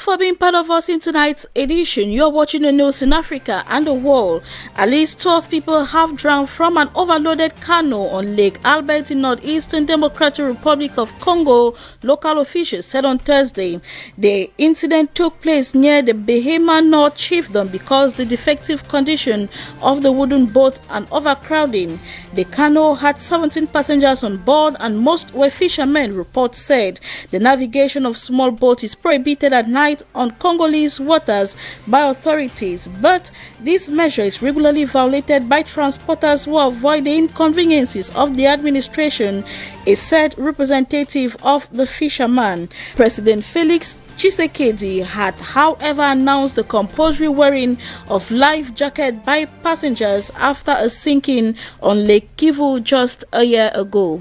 for being part of us in tonight's edition. You're watching the news in Africa and the world. At least 12 people have drowned from an overloaded canoe on Lake Albert in Northeastern Democratic Republic of Congo, local officials said on Thursday. The incident took place near the Bahema North Chiefdom because the defective condition of the wooden boat and overcrowding. The canoe had 17 passengers on board and most were fishermen, reports said. The navigation of small boats is prohibited at night on Congolese waters by authorities, but this measure is regularly violated by transporters who avoid the inconveniences of the administration, a said representative of the fishermen. President Felix Tshisekedi had, however, announced the compulsory wearing of life jacket by passengers after a sinking on Lake Kivu just a year ago.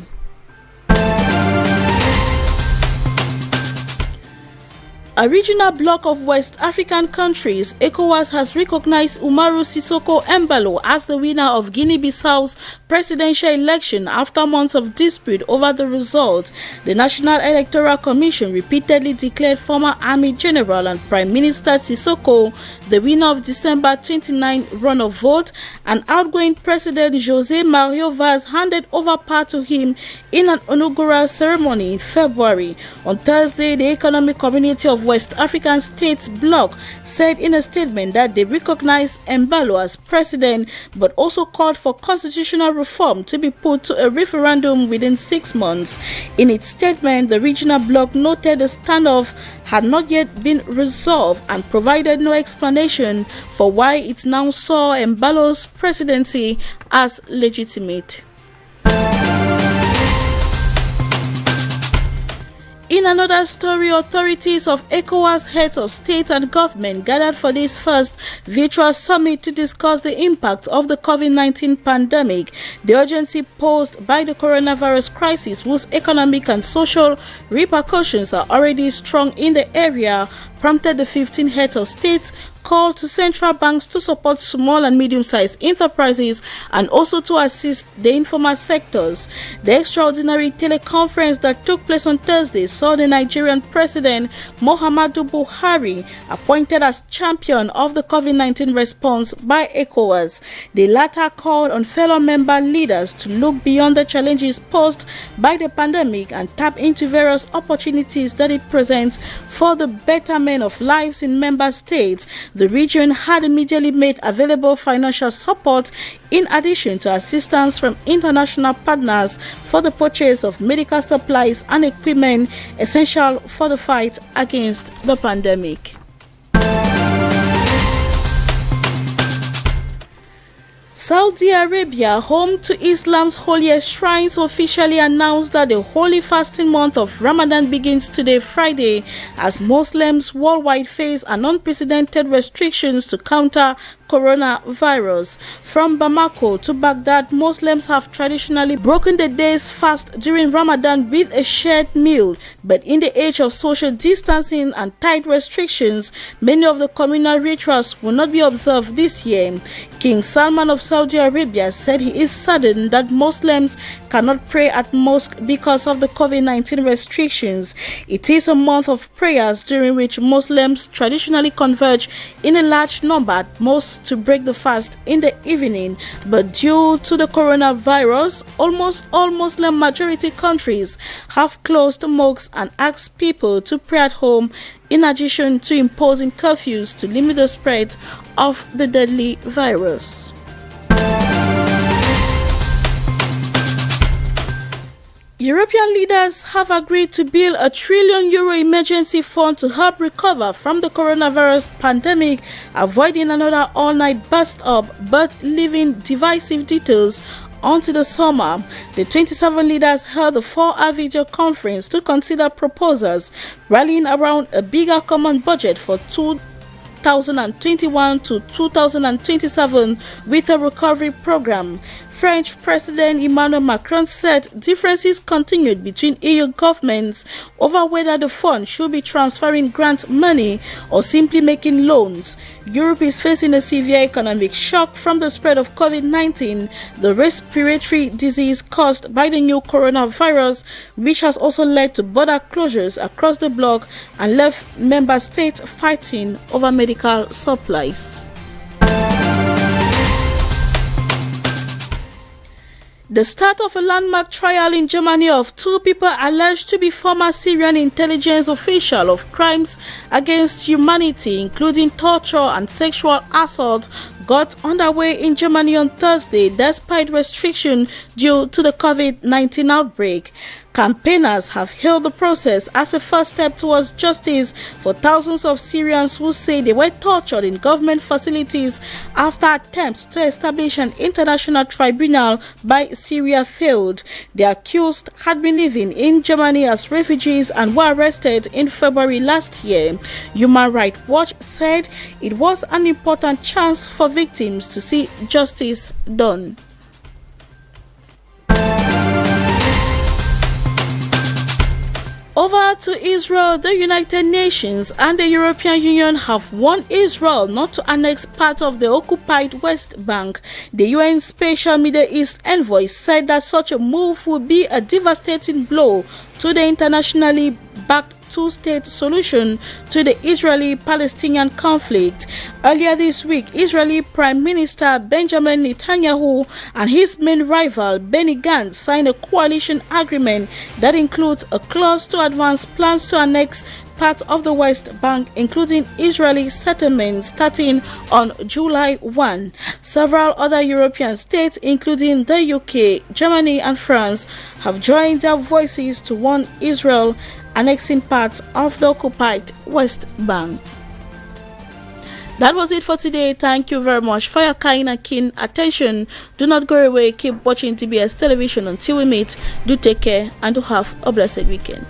A regional bloc of West African countries, ECOWAS, has recognized Umaru Sissoco Embalo as the winner of Guinea-Bissau's presidential election after months of dispute over the result. The National Electoral Commission repeatedly declared former Army General and Prime Minister Sissoco the winner of December 29 runoff vote, and outgoing President José Mario Vaz handed over power to him in an inaugural ceremony in February. On Thursday, the Economic Community of West African States bloc said in a statement that they recognized Embalo as president, but also called for constitutional reform to be put to a referendum within 6 months. In its statement, the regional bloc noted the standoff had not yet been resolved and provided no explanation for why it now saw Embalo's presidency as legitimate. In another story, authorities of ECOWAS, heads of state and government gathered for this first virtual summit to discuss the impact of the COVID-19 pandemic. The urgency posed by the coronavirus crisis, whose economic and social repercussions are already strong in the area, prompted the 15 heads of state call to central banks to support small and medium-sized enterprises and also to assist the informal sectors. The extraordinary teleconference that took place on Thursday saw the Nigerian President Muhammadu Buhari appointed as champion of the COVID-19 response by ECOWAS. The latter called on fellow member leaders to look beyond the challenges posed by the pandemic and tap into various opportunities that it presents for the betterment of lives in member states. The region had immediately made available financial support in addition to assistance from international partners for the purchase of medical supplies and equipment essential for the fight against the pandemic. Saudi Arabia, home to Islam's holiest shrines, officially announced that the holy fasting month of Ramadan begins today, Friday, as Muslims worldwide face an unprecedented restrictions to counter coronavirus. From Bamako to Baghdad, Muslims have traditionally broken the day's fast during Ramadan with a shared meal, but in the age of social distancing and tight restrictions, many of the communal rituals will not be observed this year. King Salman of Saudi Arabia said he is saddened that Muslims cannot pray at mosque because of the COVID-19 restrictions. It is a month of prayers during which Muslims traditionally converge in a large number at most to break the fast in the evening, but due to the coronavirus, almost all Muslim majority countries have closed mosques and asked people to pray at home, in addition to imposing curfews to limit the spread of the deadly virus. European leaders have agreed to build a €1 trillion emergency fund to help recover from the coronavirus pandemic, avoiding another all-night bust-up but leaving divisive details until the summer. The 27 leaders held a 4-hour video conference to consider proposals, rallying around a bigger common budget for 2021 to 2027 with a recovery program. French President Emmanuel Macron said differences continued between EU governments over whether the fund should be transferring grant money or simply making loans. Europe is facing a severe economic shock from the spread of COVID-19, the respiratory disease caused by the new coronavirus, which has also led to border closures across the bloc and left member states fighting over medical supplies. The start of a landmark trial in Germany of two people alleged to be former Syrian intelligence officials of crimes against humanity, including torture and sexual assault, got underway in Germany on Thursday despite restriction due to the COVID-19 outbreak. Campaigners have hailed the process as a first step towards justice for thousands of Syrians who say they were tortured in government facilities after attempts to establish an international tribunal by Syria failed. The accused had been living in Germany as refugees and were arrested in February last year. Human Rights Watch said it was an important chance for victims to see justice done. Over to Israel, the United Nations and the European Union have warned Israel not to annex part of the occupied West Bank. The UN Special Middle East Envoy said that such a move would be a devastating blow to the internationally backed two-state solution to the Israeli-Palestinian conflict. Earlier this week, Israeli Prime Minister Benjamin Netanyahu and his main rival Benny Gantz signed a coalition agreement that includes a clause to advance plans to annex part of the West Bank, including Israeli settlements, starting on July 1. Several other European states, including the UK, Germany, and France, have joined their voices to warn Israel annexing parts of the occupied West Bank. That was it for today. Thank you very much for your kind and keen attention. Do not go away. Keep watching TBS television until we meet. Do take care and do have a blessed weekend.